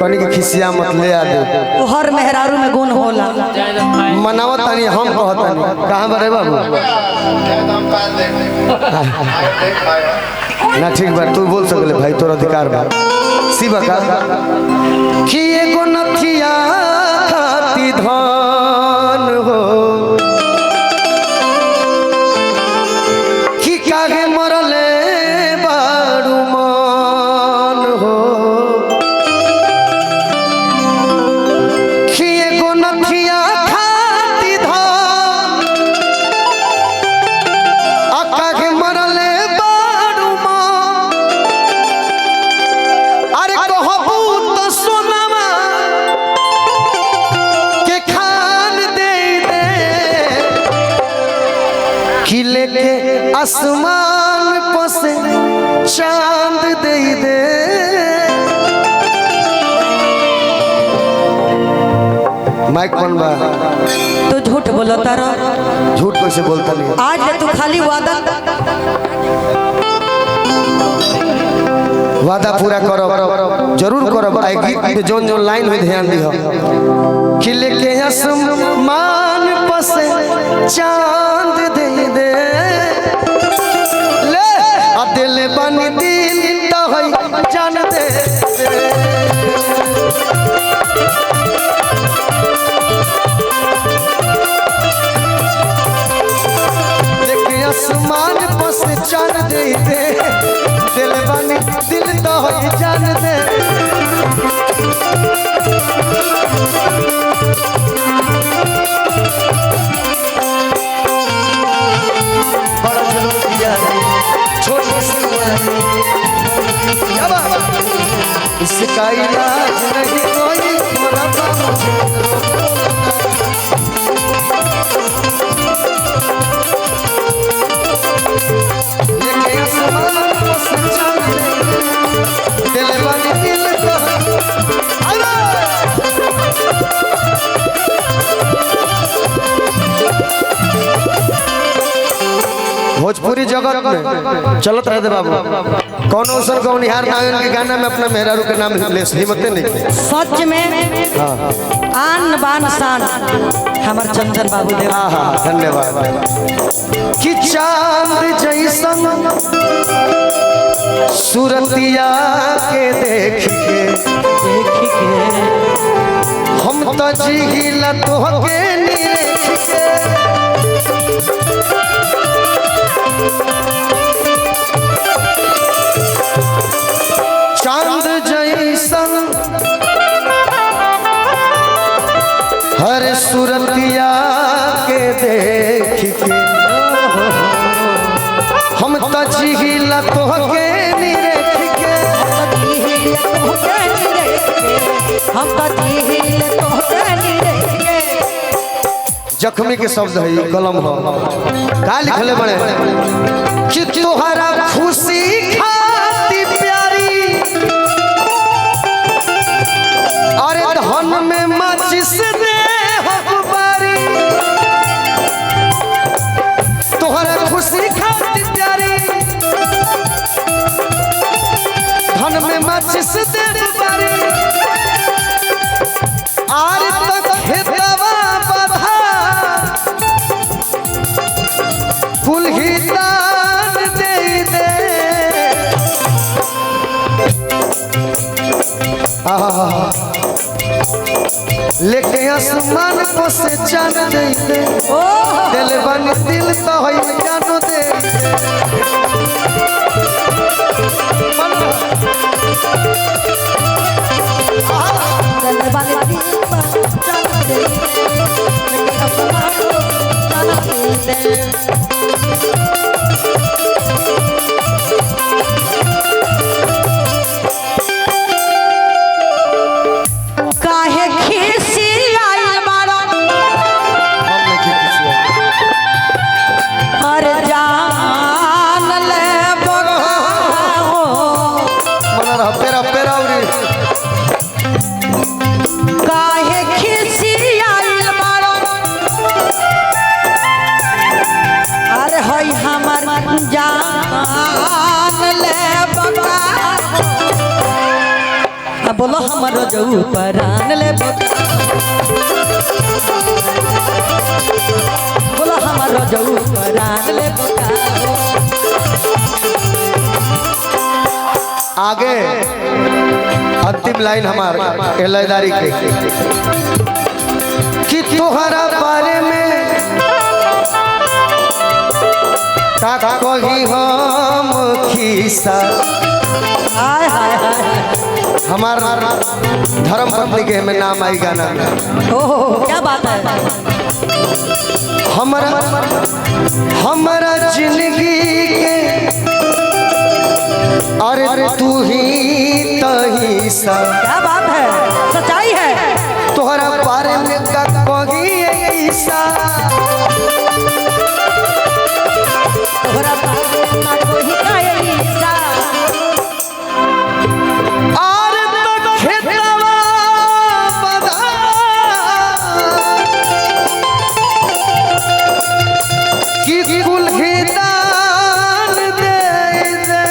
कनी के खिसिया मत ले आ दे तो हर मेहरारू में गुण होला मनावत तनी हम कहतनी कहां बरे बाबू ना ठीक बा तू बोल सकले भाई तोर अधिकार बा शिवा का कि एगो नथिया खाती धान हो कि कागे मरले बाड़ू मान हो कि एगो नथिया खाती धान आ कागे मरले बाड़ू मान अरे कहबू तो सोनामा के खान दे दे कि लेके आसमान पसे चांद दे दे माइक कौन बा तो झूठ बोलता रह झूठ कैसे बोलता नहीं आज ले तू खाली वादा पूरा करो जरूर करो आई गीत में जोन जोन लाइन में ध्यान दियो कि लेके आसमान पसे चांद दे दे ले आ दिल बनी दिल तो है जान दे लेके आसमान पसे चांद दे दे दिल बनी दिल तो है जान दे बड़ा चलो दिया छोटी सी इसका इलाज नहीं कोई थोड़ा लेके आसमान पसे चांद दे दिल बनी दिल तो भोजपुरी जगत में चलत रहे बाबू कौन अवसर कौन निहार नारायण के गाना में अपना मेहरारू के नाम ले हिम्मत नहीं सच में आन बान शान हमार चंदन बाबू देव हाँ हाँ धन्यवाद कि चांद जैसन सूरतिया के देख के हम तो जिहिला तोहके निरेख के चांद जैसन हर सूरतिया के देख के हम तो जिहिला तोहके निरेख के हम जख्मी के शब्द है कलम हो का लिखले बड़े कि तोहरा खुशी खाती प्यारी अरे धन में माचिस दे हकबारी तोहरा खुशी खाती प्यारी धन में माचिस दे हकबारी आर तक खेतवा बधा फूल ही दान दे दे लेके आसमान को से चांद दे दे दिल बनी दिल तो है जानो दे काहे खिसी आइल बाड़न हर जान ले बगाओ मना रहा पेरा पेरा उरी काहे खिसी आइल बाड़न अरे हई हम हमारो जऊ परान ले बोला हमारो जऊ परान ले आगे अंतिम लाइन हमार एलादारी के कि तोहरा बारे में का कही हम खीसा। हाय हाय हाय हमार धर्म पत्नी के में नाम आई गाना। ओह क्या बात है। हमारा जिंदगी के अरे तू ही तही सा। क्या बात है, सच्चाई है। तोहरा बारे में का कही ऐसा तोहरा बारे में का कोई ऐसा और तो खेतवा बदा कि कुल खेतान दे दे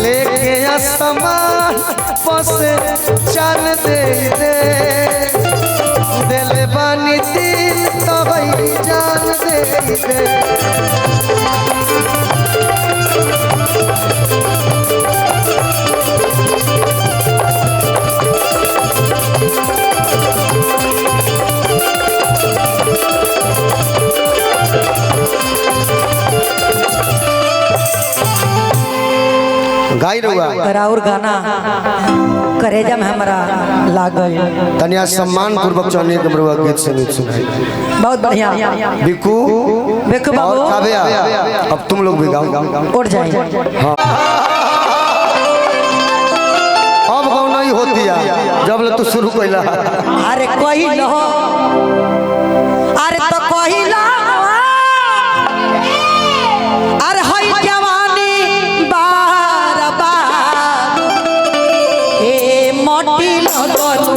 लेके आसमान पस चल दे दे दिल बानी दिल तो भाई जान दे दे। गाई रहुआ और गाना करेजा में हमारा लागल तनिया सम्मान पूर्वक चौनी के बरुआ गीत संगीत सुनाई। बहुत बढ़िया। बिकू बिकू बाबू और काव्या अब तुम लोग भी गाओ। उठ जाए। हाँ अब गाँव नहीं होती है जब ले तू शुरू कैला। अरे कोई लो अरे तो कोई ला अरे हई जवानी बार बार ए मोटी लगलू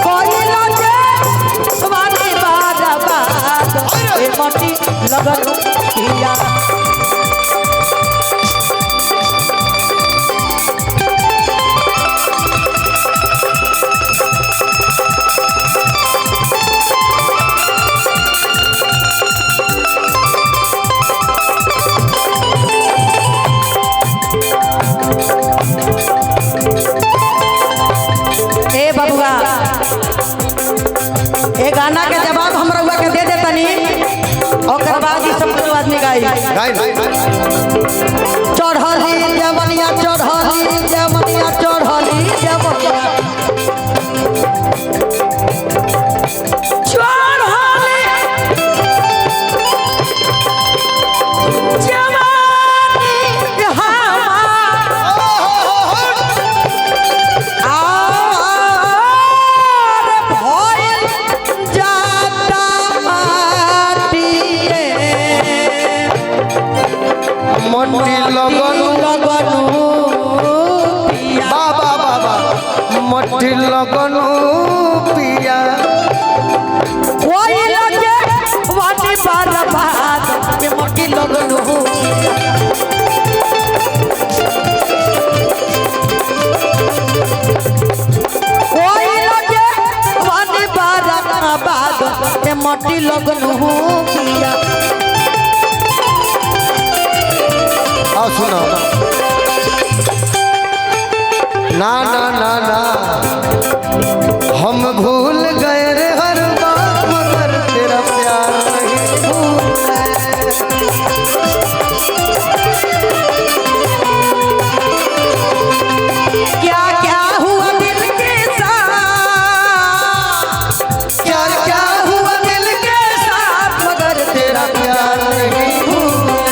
कोई लगे जवानी बार बार ए मोटी लगलू किया। ए बबुआ ए गाना के जवाब हम रउआ के दे दे तनी ओकर बाद ई सब कुछ आदमी गाई। चढ़ली जवनिया चढ़ली जवनिया चढ़ली जवनिया मोटी लगनू बाबा बाबा मोटी लगनू पिया कोई लगे वाटी बार बात में मोटी लगनू कोई लगे वाटी बार बात में मोटी लगनू पिया। आओ सुनो ना ना ना ना हम भूल गए रे हर बात मगर तेरा प्यार नहीं भूले। क्या क्या हुआ दिल के साथ क्या क्या हुआ दिल के साथ मगर तेरा प्यार नहीं भूले।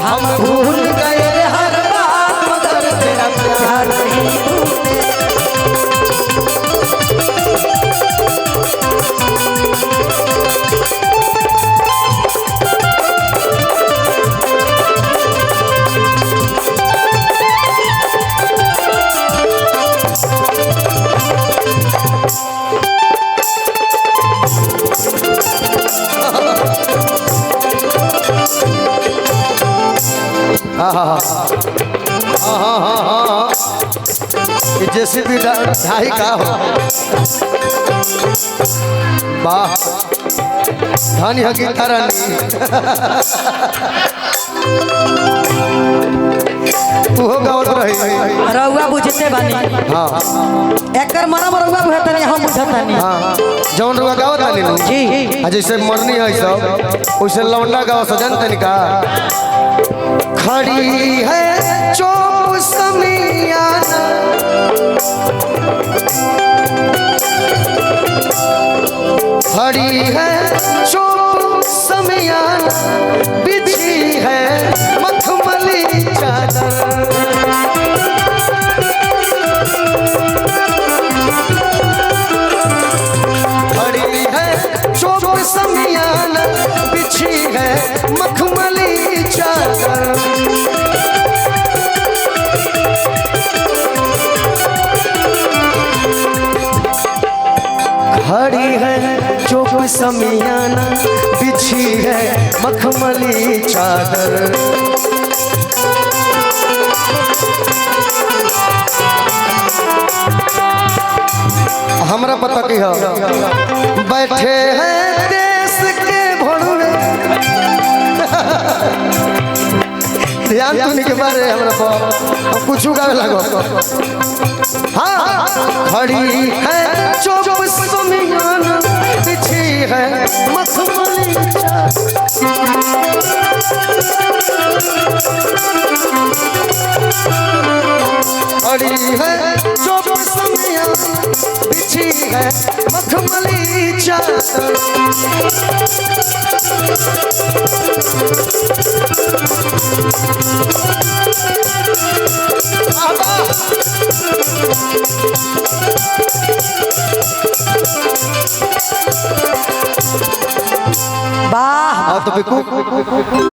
हम भूल गए रे हर बात मगर तेरा प्यार नहीं भूले। हाँ हाँ हाँ हाँ हाँ हाँ हाँ ये जैसे भी ढाई का हो वाह धनी हकीकत रानी तू हो गावत रही रउआ बुझते बानी हाँ एकर मरम रउआ बुझतनी हम बुझतनी हाँ जौन रुआ गावत रानी नु जी जैसे मरनी है सब वैसे लौंडा गाव सजन तनिका खड़ी है चोप समियाना खड़ी है चोप समियाना बिछी है मखमली चादर खड़ी है चोप समियाना बिछी है मखमली चादर खड़ी है चोप समियाना बिछी है मखमली चादर हमरा पता की है बैठे हैं देश के भोड़वे ध्यान तुमने के बारे हमरा पर कुछ गावे लगो हाँ खड़ी है चोप समियाना बिछी है मखमली खड़ी है चोप समियाना बिछी है मखमली चादर वाह तो बिकू